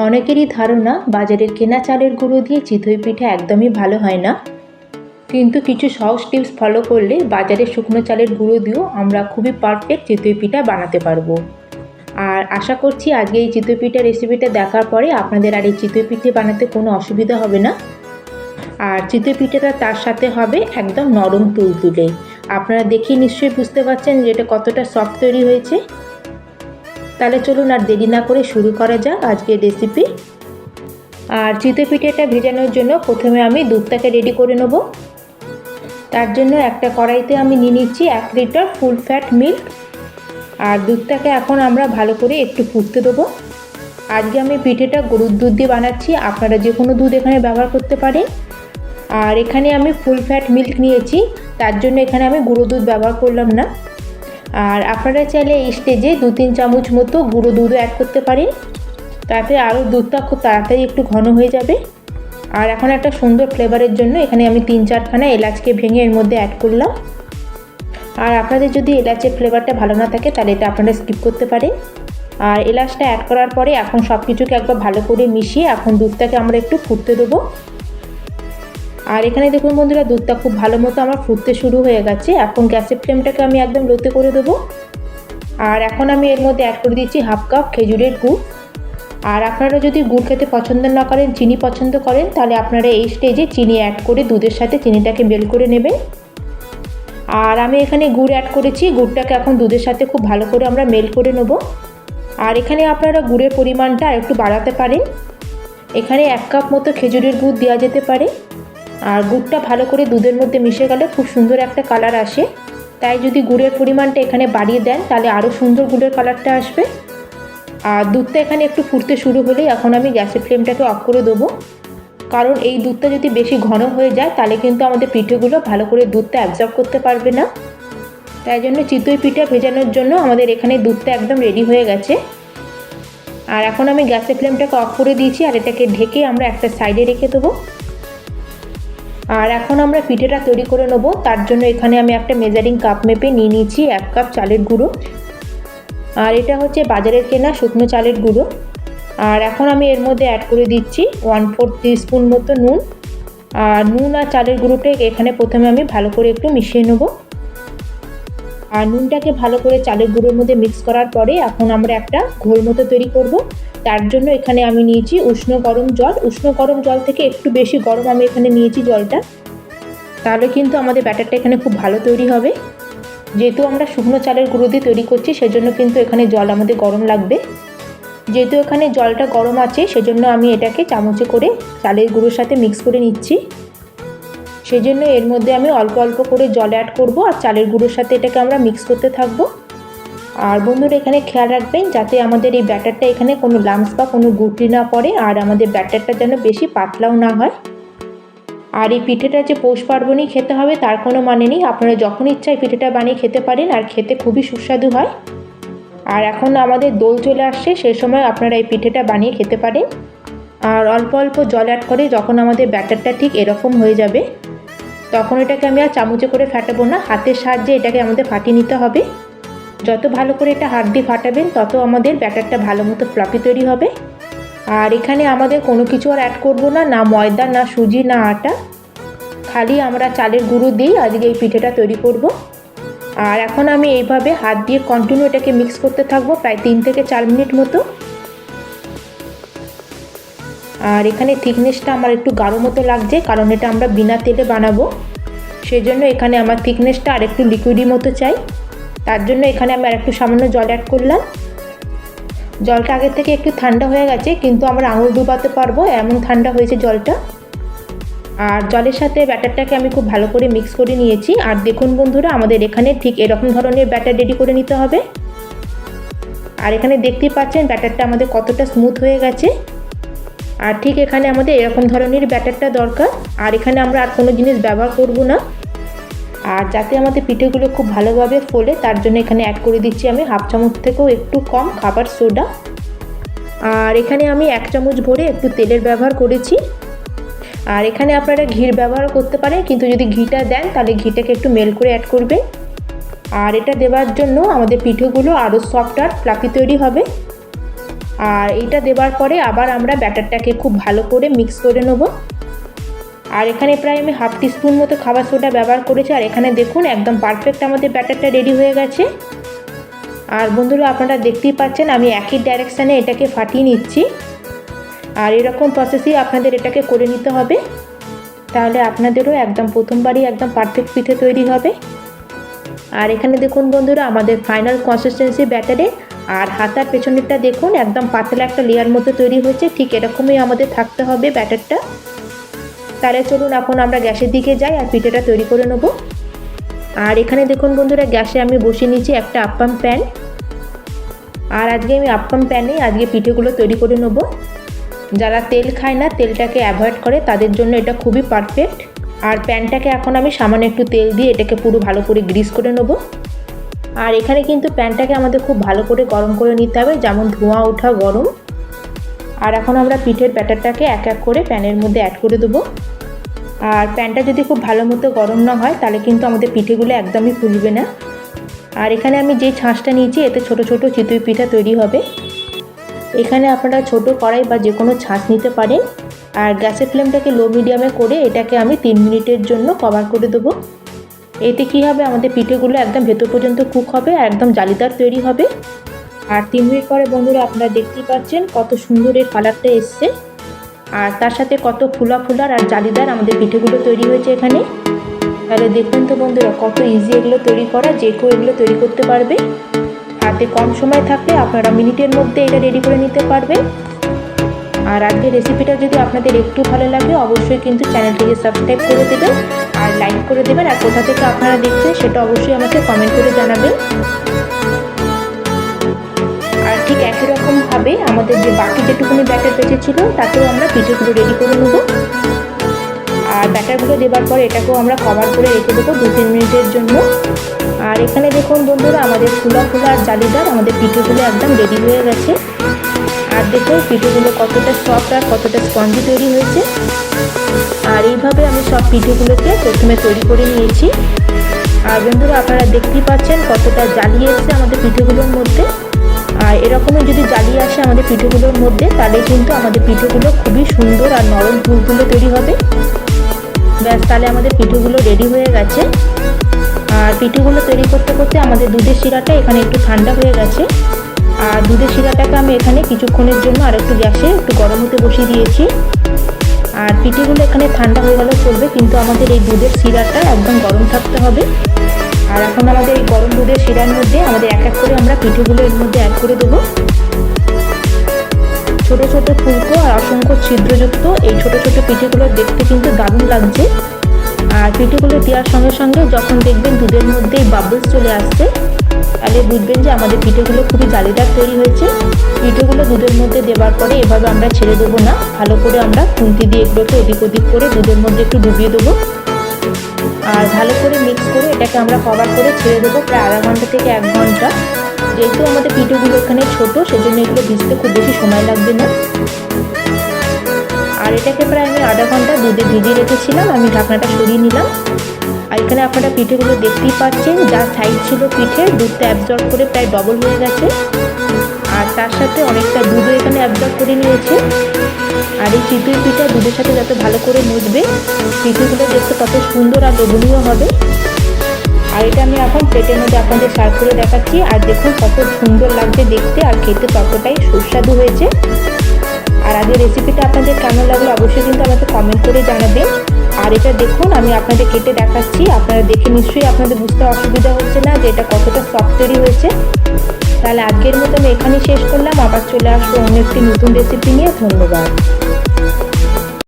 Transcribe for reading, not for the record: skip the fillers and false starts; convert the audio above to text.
অনেকেরই ধারণা বাজারের কেনা চালের গুঁড়ো দিয়ে চিতই পিঠা একদমই ভালো হয় না, কিন্তু কিছু সহজ টিপস ফলো করলে বাজারের শুকনো চালের গুঁড়ো দিয়েও আমরা খুবই পারফেক্ট চিতই পিঠা বানাতে পারবো। আর আশা করছি আজকে এই চিতই পিঠা রেসিপিটা দেখার পরে আপনাদের আর এই চিতই পিঠে বানাতে কোনো অসুবিধা হবে না। আর চিতই পিঠাটা তার সাথে হবে একদম নরম তুলতুলে। আপনারা দেখেই নিশ্চয়ই বুঝতে পারছেন যে এটা কতটা সফট তৈরি হয়েছে। তাহলে চলুন আর দেরি না করে শুরু করা যাক আজকের রেসিপি। আর চিতই পিঠাটা ভেজানোর জন্য প্রথমে আমি দুধটাকে রেডি করে নেব। তার জন্য একটা কড়াইতে আমি নিয়ে নিচ্ছি 1 লিটার ফুল ফ্যাট মিল্ক। আর দুধটাকে এখন আমরা ভালো করে একটু ফুটতে দেবো। আজকে আমি পিঠেটা গরুর দুধ দিয়ে বানাচ্ছি, আপনারা যে কোনো দুধ এখানে ব্যবহার করতে পারেন। আর এখানে আমি ফুল ফ্যাট মিল্ক নিয়েছি, তার জন্য এখানে আমি গুঁড়ো দুধ ব্যবহার করলাম না। আর আপনারা চাইলে এই স্টেজে 2-3 চামচ মতো গুঁড়ো দুধও অ্যাড করতে পারেন, তাতে আরও দুধটা খুব তাড়াতাড়ি একটু ঘন হয়ে যাবে। আর এখন একটা সুন্দর ফ্লেভারের জন্য এখানে আমি 3-4খানা এলাচকে ভেঙে এর মধ্যে অ্যাড করলাম। আর আপনাদের যদি এলাচের ফ্লেভারটা ভালো না থাকে তাহলে এটা আপনারা স্কিপ করতে পারেন। আর এলাচটা অ্যাড করার পরে এখন সব কিছুকে একবার ভালো করে মিশিয়ে এখন দুধটাকে আমরা একটু ফুটতে দেবো। আর এখানে দেখুন বন্ধুরা, দুধটা খুব ভালো মতো আমার ফুটতে শুরু হয়ে গেছে। এখন গ্যাসের ফ্লেমটাকে আমি একদম লোতে করে দেবো। আর এখন আমি এর মধ্যে অ্যাড করে দিচ্ছি 1/2 কাপ খেজুরের গুড়। আর আপনারা যদি গুড় খেতে পছন্দ না করেন, চিনি পছন্দ করেন, তাহলে আপনারা এই স্টেজে চিনি অ্যাড করে দুধের সাথে চিনিটাকে মেল করে নেবেন। আর আমি এখানে গুড় অ্যাড করেছি, গুড়টাকে এখন দুধের সাথে খুব ভালো করে আমরা মেল করে নেব। আর এখানে আপনারা গুড়ের পরিমাণটা আর একটু বাড়াতে পারেন, এখানে 1 কাপ মতো খেজুরের গুড় দেওয়া যেতে পারে। আর গুড়টা ভালো করে দুধের মধ্যে মিশে গেলে খুব সুন্দর একটা কালার আসে, তাই যদি গুড়ের পরিমাণটা এখানে বাড়িয়ে দেন তাহলে আরও সুন্দর গুড়ের কালারটা আসবে। আর দুধটা এখানে একটু ফুটতে শুরু হলেই এখন আমি গ্যাসের ফ্লেমটাকে অফ করে দেবো, কারণ এই দুধটা যদি বেশি ঘন হয়ে যায় তাহলে কিন্তু আমাদের পিঠেগুলো ভালো করে দুধটা অ্যাবজর্ব করতে পারবে না। তাই জন্য চিতই পিঠা ভেজানোর জন্য আমাদের এখানে দুধটা একদম রেডি হয়ে গেছে। আর এখন আমি গ্যাসের ফ্লেমটাকে অফ করে দিয়েছি আর এটাকে ঢেকে আমরা একটা সাইডে রেখে দেবো। আর এখন আমরা পিঠেটা তৈরি করে নেব। তার জন্য এখানে আমি একটা মেজারিং কাপ মেপে নিয়ে নিয়েছি 1 কাপ চালের গুঁড়ো। আর এটা হচ্ছে বাজারের কেনা শুকনো চালের গুঁড়ো। আর এখন আমি এর মধ্যে অ্যাড করে দিচ্ছি 1/4 টিস্পুন মতো নুন। আর নুন আর চালের গুঁড়োটাকে এখানে প্রথমে আমি ভালো করে একটু মিশিয়ে নেব। আর নুনটাকে ভালো করে চালের গুঁড়োর মধ্যে মিক্স করার পরে এখন আমরা একটা ঘোল মতো তৈরি করব। তার জন্য এখানে আমি নিয়েছি উষ্ণ গরম জল। উষ্ণ গরম জল থেকে একটু বেশি গরম আমি এখানে নিয়েছি জলটা, তাহলে কিন্তু আমাদের ব্যাটারটা এখানে খুব ভালো তৈরি হবে। যেহেতু আমরা শুকনো চালের গুঁড়ো দিয়ে তৈরি করছি সেজন্য কিন্তু এখানে জল আমাদের গরম লাগবে। যেহেতু এখানে জলটা গরম আছে সেজন্য আমি এটাকে চামচে করে চালের গুঁড়োর সাথে মিক্স করে নিচ্ছি। সেজন্য এর মধ্যে আমি অল্প অল্প করে জল অ্যাড করব আর চালের গুঁড়োর সাথে এটাকে আমরা মিক্স করতে থাকবো। আর বন্ধুরা এখানে খেয়াল রাখবেন যাতে আমাদের এই ব্যাটারটা এখানে কোনো লাম্পস বা কোনো গুটলি না পড়ে, আর আমাদের ব্যাটারটা যেন বেশি পাতলাও না হয়। আর এই পিঠেটা যে পৌষ পার্বণেই খেতে হবে তার কোনো মানে নেই, আপনারা যখন ইচ্ছা এই পিঠেটা বানিয়ে খেতে পারেন, আর খেতে খুবই সুস্বাদু হয়। আর এখন আমাদের দোল চলে আসছে, সেই সময় আপনারা এই পিঠেটা বানিয়ে খেতে পারেন। আর অল্প অল্প জল অ্যাড করে যখন আমাদের ব্যাটারটা ঠিক এরকম হয়ে যাবে তখন এটাকে আমি আর চামচে করে ফাটাবো না, হাতের সাহায্যে এটাকে আমাদের ফাটিয়ে নিতে হবে। যত ভালো করে এটা হাত দিয়ে ফাটাবেন তত আমাদের ব্যাটারটা ভালো মতো ফ্লাফি তৈরি হবে। আর এখানে আমাদের কোনো কিছু আর অ্যাড করবো না, না ময়দা, না সুজি, না আটা, খালি আমরা চালের গুঁড়ো দিয়েই আজকে এই পিঠেটা তৈরি করব। আর এখন আমি এইভাবে হাত দিয়ে কন্টিনিউ এটাকে মিক্স করতে থাকবো প্রায় 3 থেকে 4 মিনিট মতো। আর এখানে থিকনেসটা আমার একটু গাঢ় মতো লাগছে, কারণ এটা আমরা বিনা তেলে বানাবো, সেজন্য এখানে আমার থিকনেসটা আর একটু লিকুইডি মতো চাই। তার জন্য এখানে আমি আর একটু সামান্য জল অ্যাড করলাম। জলটা আগের থেকে একটু ঠান্ডা হয়ে গেছে, কিন্তু আমরা আঙুল ডুবাতে পারবো এমন ঠান্ডা হয়েছে জলটা। আর জলের সাথে ব্যাটারটাকে আমি খুব ভালো করে মিক্স করে নিয়েছি। আর দেখুন বন্ধুরা, আমাদের এখানে ঠিক এরকম ধরনের ব্যাটার রেডি করে নিতে হবে। আর এখানে দেখতেই পাচ্ছেন ব্যাটারটা আমাদের কতটা স্মুথ হয়ে গেছে। আর ঠিক এখানে আমাদের এরকম ধরনের ব্যাটারটা দরকার। আর এখানে আমরা আর কোনো জিনিস ব্যবহার করব না। আর যাতে আমাদের পিঠেগুলো খুব ভালোভাবে ফোলে তার জন্য এখানে অ্যাড করে দিচ্ছি আমি 1/2 চামচ থেকেও একটু কম খাবার সোডা। আর এখানে আমি 1 চামচ ভরে একটু তেলের ব্যবহার করেছি। আর এখানে আপনারা ঘির ব্যবহার করতে পারেন, কিন্তু যদি ঘিটা দেন তাহলে ঘিটাকে একটু মেল্ট করে অ্যাড করবেন। আর এটা দেওয়ার জন্য আমাদের পিঠেগুলো আরও সফট আর ফ্লাফি তৈরি হবে। আর এটা দেওয়ার পরে আবার আমরা ব্যাটারটাকে খুব ভালো করে মিক্স করে নেব। আর এখানে প্রায় আমি হাফ টিস্পুন মতো খাবার সোডা ব্যবহার করেছি। আর এখানে দেখুন একদম পারফেক্ট আমাদের ব্যাটারটা রেডি হয়ে গেছে। আর বন্ধুরা আপনারা দেখতেই পাচ্ছেন আমি একই ডাইরেকশানে এটাকে ফাটিয়ে নিচ্ছি। আর এরকম প্রসেসেই আপনাদের এটাকে করে নিতে হবে, তাহলে আপনাদেরও একদম প্রথমবারই একদম পারফেক্ট পিঠে তৈরি হবে। আর এখানে দেখুন বন্ধুরা আমাদের ফাইনাল কনসিস্টেন্সি ব্যাটারে। আর হাতার পেছনেরটা দেখুন একদম পাতলা একটা লেয়ার মতো তৈরি হয়েছে, ঠিক এরকমই আমাদের থাকতে হবে ব্যাটারটা। তাহলে চলুন এখন আমরা গ্যাসের দিকে যাই আর পিঠেটা তৈরি করে নেব। আর এখানে দেখুন বন্ধুরা গ্যাসে আমি বসিয়ে নিয়েছি একটা আপ্পাম প্যান। আর আজকে আমি আপ্পাম প্যানে আজকে পিঠেগুলো তৈরি করে নেব। যারা তেল খায় না, তেলটাকে অ্যাভয়েড করে, তাদের জন্য এটা খুবই পারফেক্ট। আর প্যানটাকে এখন আমি সামান্য একটু তেল দিয়ে এটাকে পুরো ভালো করে গ্রিস করে নেব। আর এখানে কিন্তু প্যানটাকে আমাদের খুব ভালো করে গরম করে নিতে হবে, যেমন ধোঁয়া ওঠা গরম। আর এখন আমরা পিঠের ব্যাটারটাকে এক এক করে প্যানের মধ্যে অ্যাড করে দেবো। আর প্যানটা যদি খুব ভালো মতো গরম না হয় তাহলে কিন্তু আমাদের পিঠেগুলো একদমই ফুলবে না। আর এখানে আমি যে ছাঁচটা নিয়েছি এতে ছোট ছোট চিতই পিঠা তৈরি হবে। এখানে আপনারা ছোট কড়াই বা যে কোনো ছাঁচ নিতে পারেন। আর গ্যাসের ফ্লেমটাকে লো মিডিয়ামে করে এটাকে আমি 3 মিনিটের জন্য কভার করে দেবো। এতে কি হবে, আমাদের পিঠেগুলো একদম ভেতর পর্যন্ত কুক হবে আর একদম জালিদার তৈরি হবে। আর 3 মিনিট পরে বন্ধুরা আপনারা দেখতেই পাচ্ছেন কত সুন্দর এর কালারটা এসছে। আর তার সাথে কত ফুলার আর জালিদার আমাদের পিঠেগুলো তৈরি হয়েছে এখানে। তাহলে দেখুন তো বন্ধুরা কত ইজি এগুলো তৈরি করা, যে কেউ এগুলো তৈরি করতে পারবে। হাতে কম সময় থাকলে আপনারা মিনিটের মধ্যে এটা রেডি করে নিতে পারবেন। আর আজকের রেসিপিটা যদি আপনাদের একটু ভালো লাগে অবশ্যই কিন্তু চ্যানেলটিকে সাবস্ক্রাইব করে দেবেন আর লাইক করে দেবেন। আর কোথা থেকে আপনারা দেখছেন সেটা অবশ্যই আমাকে কমেন্ট করে জানাবেন। আর ঠিক একই রকমভাবে আমাদের যে বাকি যেটুকুনি ব্যাটার বেঁচেছিল তাতেও আমরা পিঠেগুলো রেডি করে নেব। আর ব্যাটারগুলো দেওয়ার পর এটাকেও আমরা কভার করে রেখে দেবো 2-3 মিনিটের জন্য। আর এখানে দেখুন বন্ধুরা আমাদের ফুলা আর জালিদার আমাদের পিঠেগুলো একদম রেডি হয়ে গেছে। আর দেখুন পিঠেগুলো কতটা সফট আর কতটা স্পঞ্জি তৈরি হয়েছে। আর এইভাবে আমি সব পিঠেগুলোকে প্রথমে তৈরি করে নিয়েছি। আর বন্ধুরা আপনারা দেখতেই পাচ্ছেন কতটা জ্বালিয়ে এসছে আমাদের পিঠেগুলোর মধ্যে। আর এরকমই যদি জ্বালিয়ে আসে আমাদের পিঠেগুলোর মধ্যে তাহলে কিন্তু আমাদের পিঠেগুলো খুবই সুন্দর আর নরম তুলতুলে তৈরি হবে। ব্যাস, তাহলে আমাদের পিঠেগুলো রেডি হয়ে গেছে। আর পিঠেগুলো তৈরি করতে করতে আমাদের দুধের শিরাটা এখানে একটু ঠান্ডা হয়ে গেছে। আর দুধের শিরাটাকে আমি এখানে কিছুক্ষণের জন্য আর একটু গ্যাসে একটু গরম হতে বসিয়ে দিয়েছি। আর পিঠেগুলো এখানে ঠান্ডা হয়ে গেলেও চলবে, কিন্তু আমাদের এই দুধের শিরাটা একদম গরম থাকতে হবে। আর এখন আমাদের এই গরম দুধের শিরার মধ্যে আমাদের এক এক করে আমরা পিঠেগুলো এর মধ্যে অ্যাড করে দেবো। ছোট ছোট ফুলকো আর অসংখ্য ছিদ্রযুক্ত এই ছোট ছোট পিঠেগুলো দেখতে কিন্তু দারুণ লাগছে। আর পিঠেগুলো দেওয়ার সঙ্গে সঙ্গে যখন দেখবেন দুধের মধ্যে এই বাবলস চলে আসছে তাহলে বুঝবেন যে আমাদের পিঠেগুলো খুবই জালিদার তৈরি হয়েছে। পিঠেগুলো দুধের মধ্যে দেওয়ার পরে এভাবে আমরা ছেড়ে দেবো না, ভালো করে আমরা খুন্তি দিয়ে এগুলোকে এদিক ওদিক করে দুধের মধ্যে একটু ডুবিয়ে দেবো। আর ভালো করে মিক্স করে এটাকে আমরা কভার করে ছেড়ে দেবো প্রায় আধা ঘন্টা থেকে 1 ঘন্টা। যেহেতু আমাদের পিঠেগুলো এখানে ছোটো সেজন্য এগুলো ভিজতে খুব বেশি সময় লাগবে না। আর এটাকে প্রায় আমি আধা ঘন্টা দুধে ভিজিয়ে রেখেছিলাম, আমি ঢাকনাটা সরিয়ে নিলাম। আর এখানে আপনারা পিঠেগুলো দেখতেই পাচ্ছেন, যা সাইজ ছিল পিঠের দুধটা অ্যাবজর্ব করে প্রায় ডবল হয়ে গেছে। আর তার সাথে অনেকটা দুধও এখানে অ্যাবজর্ব করে নিয়েছে। আর এই চিতই পিঠা দুধের সাথে যত ভালো করে মুছবে পিঠেগুলো দেখতে তত সুন্দর আর লোভনীয় হবে। আর এটা আমি এখন প্লেটের মধ্যে আপনাদের সার্ভ করে দেখাচ্ছি। আর দেখুন কত সুন্দর লাগছে দেখতে আর খেতে ততটাই সুস্বাদু হয়েছে। আর আগের রেসিপিটা আপনাদের কেমন লাগলো অবশ্যই কিন্তু আমাকে কমেন্ট করে জানাবেন। আর এটা দেখুন আমি আপনাদের কেটে দেখাচ্ছি, আপনারা দেখে নিশ্চয়ই আপনাদের বুঝতে অসুবিধা হচ্ছে না যে এটা কতটা সফট তৈরি হয়েছে। তাহলে আজকের মতো আমি এখানেই শেষ করলাম, আবার চলে আসবো অন্য একটি নতুন রেসিপি নিয়ে। ধন্যবাদ।